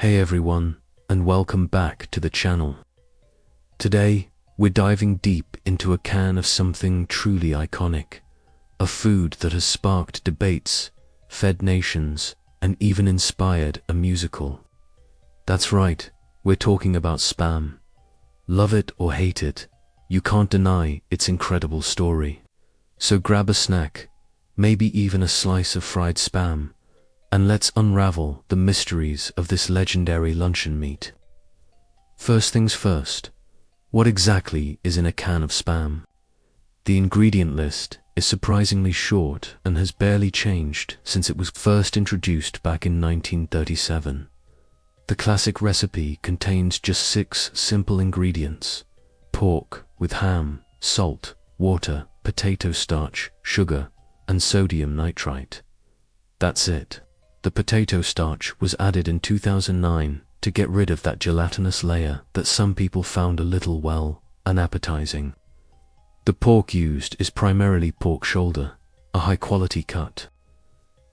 Hey everyone, and welcome back to the channel. Today, we're diving deep into a can of something truly iconic, a food that has sparked debates, fed nations, and even inspired a musical. That's right, we're talking about Spam. Love it or hate it, you can't deny its incredible story. So grab a snack, maybe even a slice of fried Spam, and let's unravel the mysteries of this legendary luncheon meat. First things first, what exactly is in a can of Spam? The ingredient list is surprisingly short and has barely changed since it was first introduced back in 1937. The classic recipe contains just 6 simple ingredients: pork with ham, salt, water, potato starch, sugar, and sodium nitrite. That's it. The potato starch was added in 2009 to get rid of that gelatinous layer that some people found a little, well, unappetizing. The pork used is primarily pork shoulder, a high-quality cut.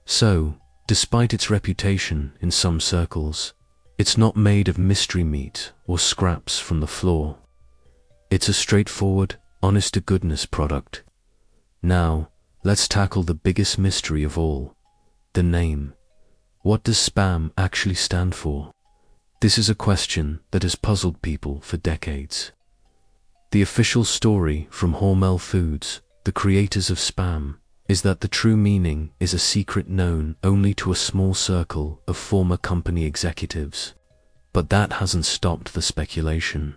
So, despite its reputation in some circles, it's not made of mystery meat or scraps from the floor. It's a straightforward, honest-to-goodness product. Now, let's tackle the biggest mystery of all: the name. What does Spam actually stand for? This is a question that has puzzled people for decades. The official story from Hormel Foods, the creators of Spam, is that the true meaning is a secret known only to a small circle of former company executives. But that hasn't stopped the speculation.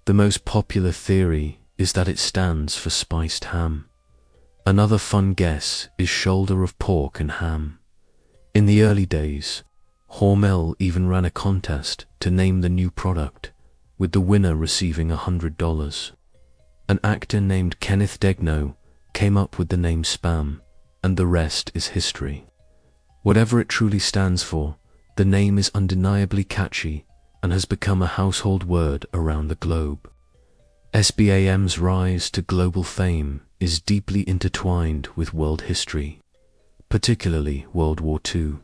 The most popular theory is that it stands for spiced ham. Another fun guess is shoulder of pork and ham. In the early days, Hormel even ran a contest to name the new product, with the winner receiving $100. An actor named Kenneth Degno came up with the name Spam, and the rest is history. Whatever it truly stands for, the name is undeniably catchy and has become a household word around the globe. SBAM's rise to global fame is deeply intertwined with world history, particularly World War II.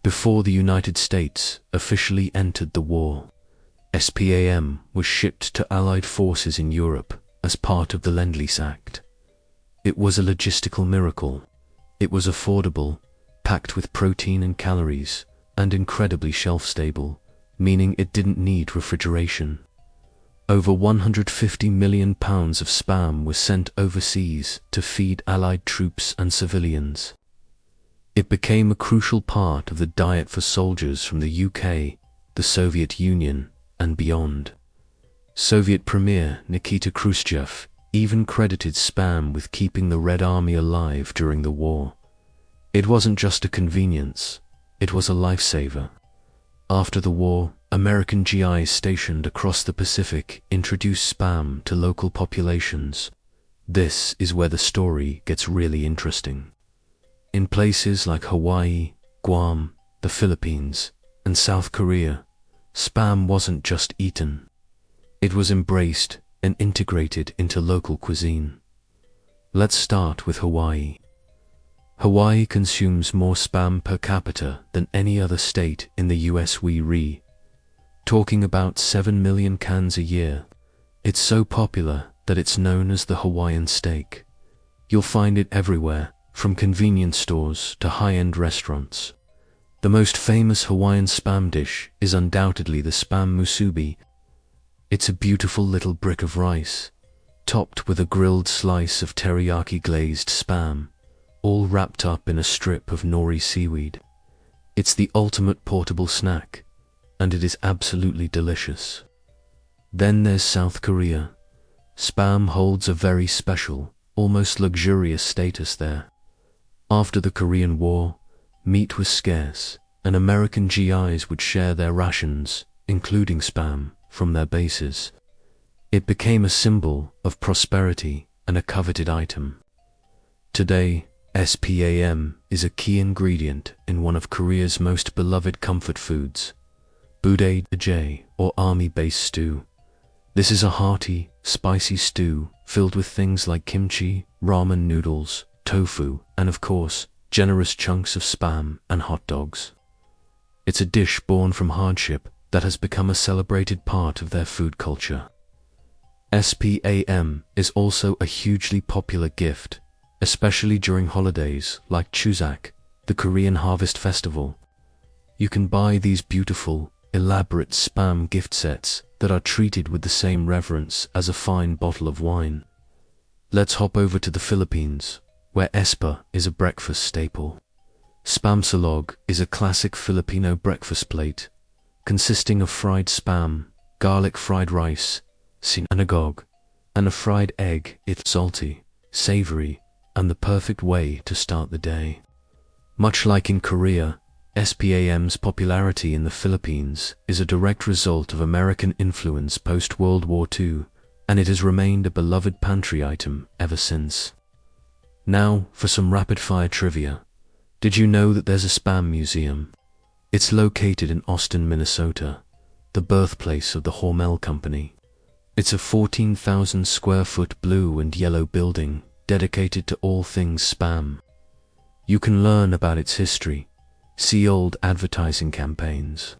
Before the United States officially entered the war, SPAM was shipped to Allied forces in Europe as part of the Lend-Lease Act. It was a logistical miracle. It was affordable, packed with protein and calories, and incredibly shelf-stable, meaning it didn't need refrigeration. Over 150 million pounds of Spam was sent overseas to feed Allied troops and civilians. It became a crucial part of the diet for soldiers from the UK, the Soviet Union, and beyond. Soviet Premier Nikita Khrushchev even credited Spam with keeping the Red Army alive during the war. It wasn't just a convenience, it was a lifesaver. After the war, American GIs stationed across the Pacific introduced Spam to local populations. This is where the story gets really interesting. In places like Hawaii, Guam, the Philippines, and South Korea, Spam wasn't just eaten. It was embraced and integrated into local cuisine. Let's start with Hawaii. Hawaii consumes more Spam per capita than any other state in the US. Talking about 7 million cans a year. It's so popular that it's known as the Hawaiian steak. You'll find it everywhere, from convenience stores to high-end restaurants. The most famous Hawaiian Spam dish is undoubtedly the Spam musubi. It's a beautiful little brick of rice, topped with a grilled slice of teriyaki glazed Spam, all wrapped up in a strip of nori seaweed. It's the ultimate portable snack, and it is absolutely delicious. Then there's South Korea. Spam holds a very special, almost luxurious status there. After the Korean War, meat was scarce, and American GIs would share their rations, including Spam, from their bases. It became a symbol of prosperity and a coveted item. Today, SPAM is a key ingredient in one of Korea's most beloved comfort foods, budae, or army base stew. This is a hearty, spicy stew filled with things like kimchi, ramen noodles, tofu, and of course, generous chunks of Spam and hot dogs. It's a dish born from hardship that has become a celebrated part of their food culture. Spam is also a hugely popular gift, especially during holidays like Chuseok, the Korean Harvest Festival. You can buy these beautiful, elaborate spam gift sets that are treated with the same reverence as a fine bottle of wine. Let's hop over to the Philippines, where espa is a breakfast staple. Spam salog is a classic Filipino breakfast plate, consisting of fried spam, garlic fried rice, sinangog, and a fried egg. It's salty, savory, and the perfect way to start the day. Much like in Korea, spam's popularity in the Philippines is a direct result of American influence post-World War II, and it has remained a beloved pantry item ever since. Now, for some rapid-fire trivia. Did you know that there's a spam museum? It's located in Austin, Minnesota, the birthplace of the Hormel Company. It's a 14,000 square foot blue and yellow building dedicated to all things spam. You can learn about its history, see old advertising campaigns,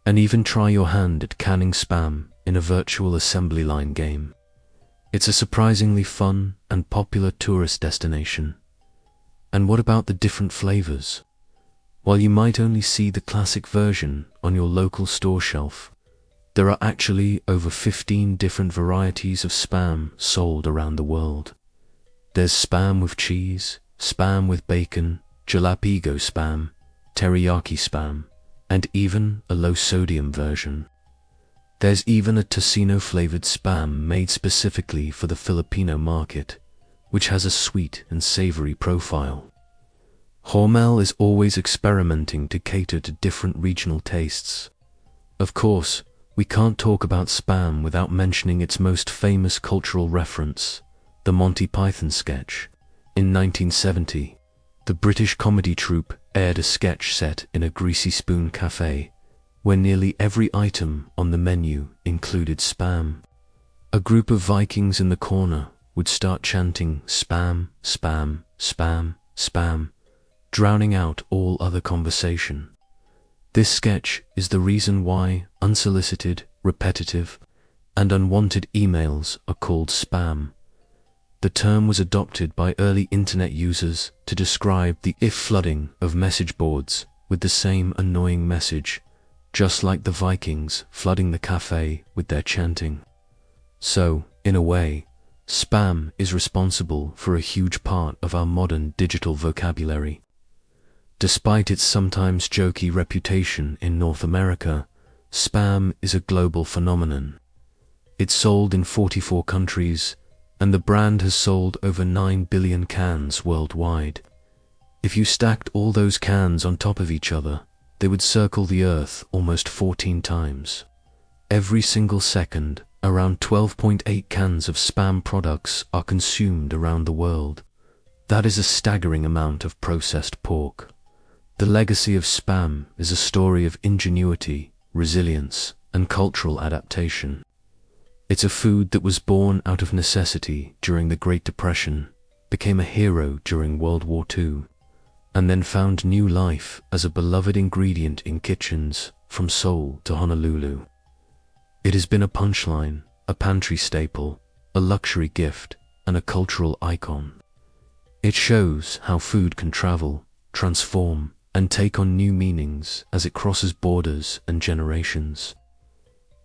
and even try your hand at canning spam in a virtual assembly line game. It's a surprisingly fun and popular tourist destination. And what about the different flavors? While you might only see the classic version on your local store shelf, there are actually over 15 different varieties of spam sold around the world. There's spam with cheese, spam with bacon, jalapeno spam, teriyaki spam, and even a low-sodium version. There's even a tocino-flavored spam made specifically for the Filipino market, which has a sweet and savory profile. Hormel is always experimenting to cater to different regional tastes. Of course, we can't talk about spam without mentioning its most famous cultural reference, the Monty Python sketch. In 1970, the British comedy troupe aired a sketch set in a greasy spoon cafe, where nearly every item on the menu included spam. A group of Vikings in the corner would start chanting spam, spam, spam, spam, drowning out all other conversation. This sketch is the reason why unsolicited, repetitive, and unwanted emails are called spam. The term was adopted by early internet users to describe the flooding of message boards with the same annoying message, just like the Vikings flooding the cafe with their chanting. So, in a way, spam is responsible for a huge part of our modern digital vocabulary. Despite its sometimes jokey reputation in North America, spam is a global phenomenon. It's sold in 44 countries, and the brand has sold over 9 billion cans worldwide. If you stacked all those cans on top of each other, they would circle the Earth almost 14 times. Every single second, around 12.8 cans of spam products are consumed around the world. That is a staggering amount of processed pork. The legacy of spam is a story of ingenuity, resilience, and cultural adaptation. It's a food that was born out of necessity during the Great Depression, became a hero during World War II, and then found new life as a beloved ingredient in kitchens from Seoul to Honolulu. It has been a punchline, a pantry staple, a luxury gift, and a cultural icon. It shows how food can travel, transform, and take on new meanings as it crosses borders and generations.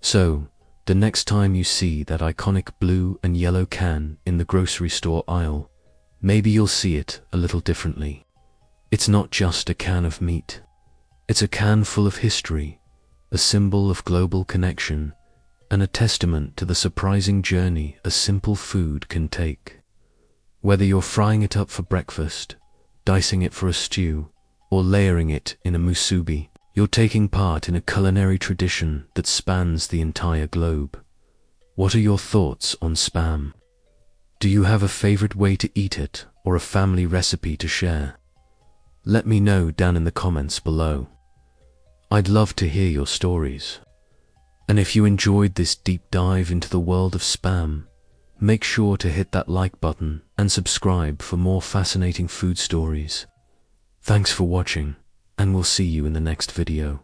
So, the next time you see that iconic blue and yellow can in the grocery store aisle, maybe you'll see it a little differently. It's not just a can of meat. It's a can full of history, a symbol of global connection, and a testament to the surprising journey a simple food can take. Whether you're frying it up for breakfast, dicing it for a stew, or layering it in a musubi, you're taking part in a culinary tradition that spans the entire globe. What are your thoughts on spam? Do you have a favorite way to eat it or a family recipe to share? Let me know down in the comments below. I'd love to hear your stories. And if you enjoyed this deep dive into the world of spam, make sure to hit that like button and subscribe for more fascinating food stories. Thanks for watching, and we'll see you in the next video.